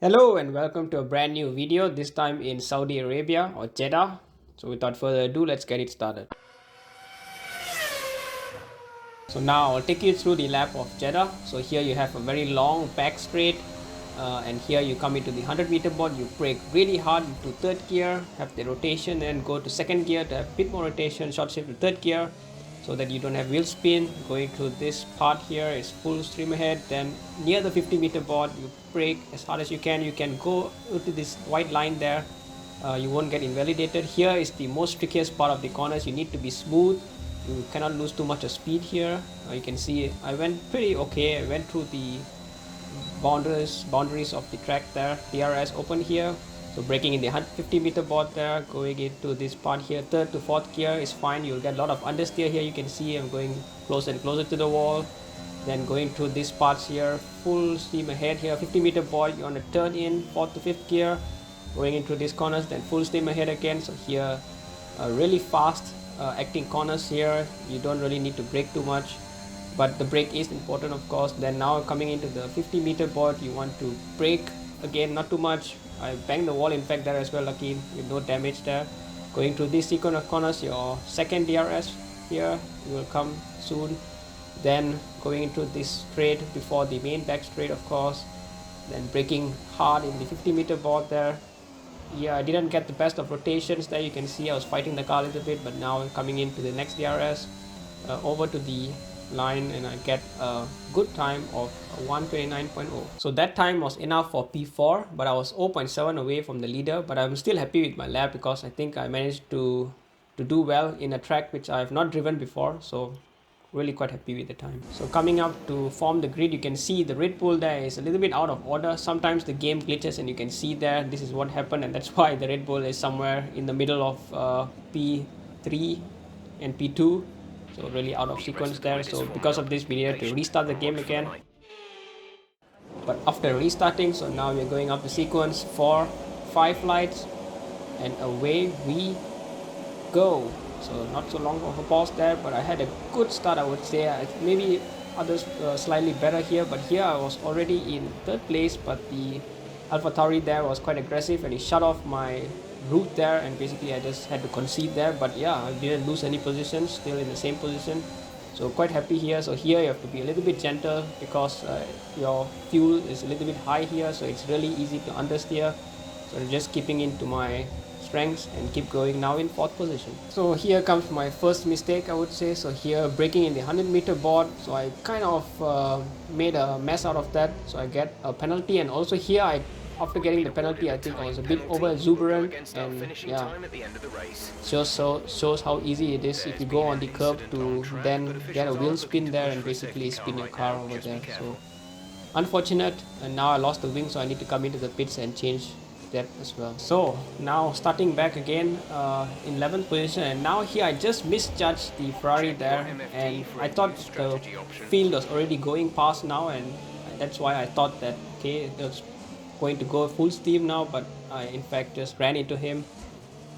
Hello and welcome to a brand new video, this time in Saudi Arabia or Jeddah. So without further ado, let's get it started. So now I'll take you through the lap of Jeddah. So here you have a very long back straight and here you come into the 100-meter board, you brake really hard into third gear, have the rotation, and go to second gear to have a bit more rotation, short shift to third gear so that you don't have wheel spin. Going to this part here is full stream ahead, then near the 50-meter board you brake as hard as you can go to this white line there. You won't get invalidated. Here is the most trickiest part of the corners. You need to be smooth, you cannot lose too much of speed here. You can see I went pretty okay. I went through the boundaries of the track there. DRS open here, so braking in the 150-meter board there, going into this part here, third to fourth gear is fine. You'll get a lot of understeer here. You can see I'm going closer and closer to the wall, then going through these parts here, full steam ahead here, 50-meter board, you're on a turn in fourth to fifth gear, going into these corners, then full steam ahead again. So here really fast acting corners here, you don't really need to brake too much, but the brake is important, of course. Then now coming into the 50-meter board, you want to brake again, not too much. I banged the wall in fact there as well, lucky with no damage there. Going through this sequence of corners, your second DRS here will come soon. Then going into this straight before the main back straight, of course, then braking hard in the 50-meter board there. Yeah, I didn't get the best of rotations there. You can see I was fighting the car a little bit, but now I'm coming into the next DRS over to the line and I get a good time of 129.0. So that time was enough for P4, but I was 0.7 away from the leader. But I'm still happy with my lap because I think I managed to do well in a track which I have not driven before. So really quite happy with the time. So coming up to form the grid, you can see the Red Bull there is a little bit out of order. Sometimes the game glitches and you can see there this is what happened, and that's why the Red Bull is somewhere in the middle of P3 and P2, so really out of sequence there. So because of this we needed to restart the game again, but after restarting, so now we're going up the sequence for 5 lights and away we go. So not so long of a pause there, but I had a good start, I would say. Maybe others slightly better here, but here I was already in third place, but the AlphaTauri there was quite aggressive and he shut off my route there, and basically I just had to concede there. But yeah, I didn't lose any positions, still in the same position, so quite happy here. So here you have to be a little bit gentle because your fuel is a little bit high here, so it's really easy to understeer. So just keeping into my strengths and keep going, now in fourth position. So here comes my first mistake, I would say. So here braking in the 100-meter board, so I kind of made a mess out of that, so I get a penalty. And also here after getting the penalty, I think I was a bit over exuberant, and yeah, shows how easy it is if you go on the curb to then get a wheel spin there and basically spin your car over there. So unfortunate, and now I lost the wing, so I need to come into the pits and change that as well. So now starting back again in 11th position, and now here I just misjudged the Ferrari there, and I thought the field was already going past now, and that's why I thought that okay, it was going to go full steam now, but I in fact just ran into him.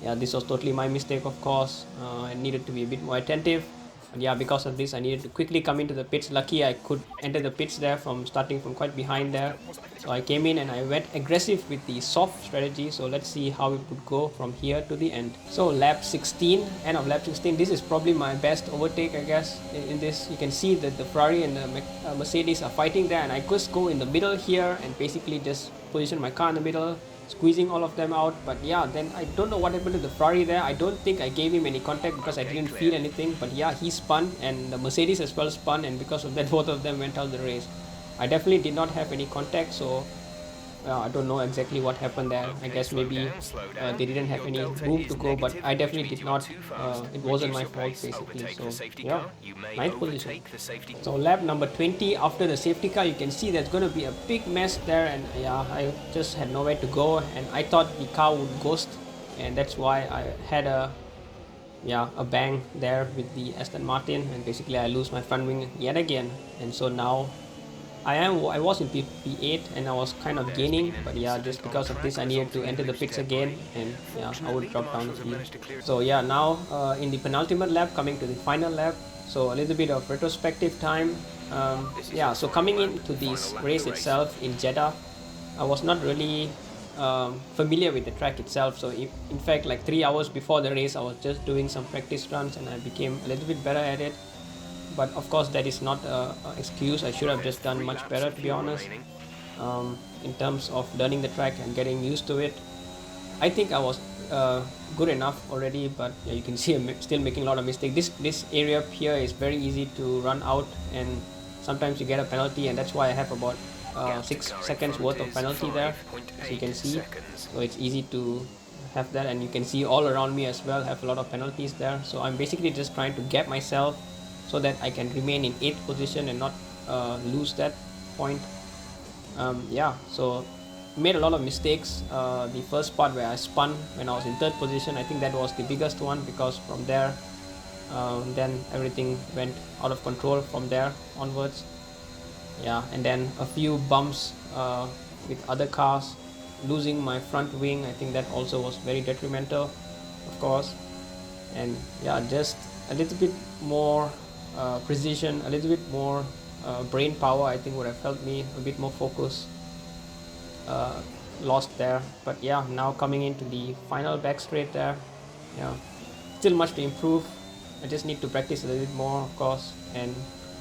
Yeah, this was totally my mistake, of course. I needed to be a bit more attentive. And yeah, because of this I needed to quickly come into the pits. Lucky I could enter the pits there from starting from quite behind there. So I came in and I went aggressive with the soft strategy. So let's see how it would go from here to the end. So lap 16, end of lap 16. This is probably my best overtake, I guess. In this you can see that the Ferrari and the Mercedes are fighting there, and I just go in the middle here and basically just position my car in the middle, squeezing all of them out. But yeah, then I don't know what happened to the Ferrari there. I don't think I gave him any contact because I didn't feel anything, but yeah, he spun and the Mercedes as well spun, and because of that both of them went out the race. I definitely did not have any contact, so I don't know exactly what happened there. I guess maybe they didn't have any room to go, but I definitely did not. It wasn't my fault basically. So yeah, 9th position. So lap number 20, after the safety car, you can see there's going to be a big mess there, and yeah, I just had nowhere to go, and I thought the car would ghost, and that's why I had a bang there with the Aston Martin, and basically I lose my front wing yet again. And so now I was in P8 and I was kind of gaining, but yeah, just because of this I needed to enter the pits again, and yeah, I would drop down the field. So yeah, now in the penultimate lap, coming to the final lap, so a little bit of retrospective time. Yeah, so coming into this race itself in Jeddah, I was not really familiar with the track itself. So in fact, like 3 hours before the race, I was just doing some practice runs and I became a little bit better at it. But of course, that is not an excuse. I should have just done much better, to be honest, in terms of learning the track and getting used to it. I think I was good enough already, but yeah, you can see I'm still making a lot of mistakes. This area here is very easy to run out, and sometimes you get a penalty, and that's why I have about 6 seconds worth of penalty there, as you can see. So it's easy to have that, and you can see all around me as well have a lot of penalties there. So I'm basically just trying to gap myself so that I can remain in 8th position and not lose that point. Yeah, so made a lot of mistakes. The first part where I spun when I was in 3rd position, I think that was the biggest one, because from there then everything went out of control from there onwards. Yeah, and then a few bumps with other cars, losing my front wing. I think that also was very detrimental, of course. And yeah, just a little bit more precision, a little bit more brain power, I think would have helped me, a bit more focus. Lost there. But yeah, now coming into the final back straight there, yeah, still much to improve. I just need to practice a little bit more, of course, and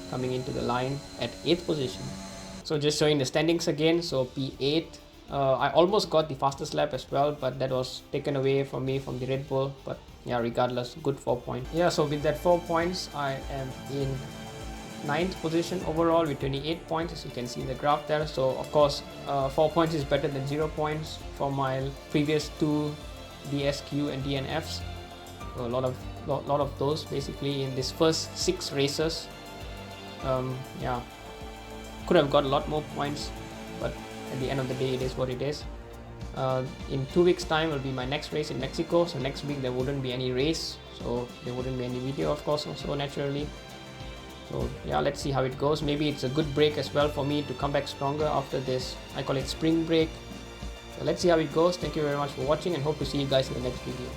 coming into the line at 8th position. So just showing the standings again. So P8, I almost got the fastest lap as well, but that was taken away from me from the Red Bull. But yeah, regardless, good 4 points. Yeah, so with that 4 points, I am in 9th position overall with 28 points, as you can see in the graph there. So of course 4 points is better than 0 points for my previous 2 DSQ and DNFs. So a lot of those basically in this first 6 races. Yeah, could have got a lot more points, but at the end of the day, it is what it is. In 2 weeks time will be my next race in Mexico, so next week there wouldn't be any race, so there wouldn't be any video, of course, also naturally. So yeah, let's see how it goes. Maybe it's a good break as well for me to come back stronger after this, I call it spring break. So let's see how it goes. Thank you very much for watching, and hope to see you guys in the next video.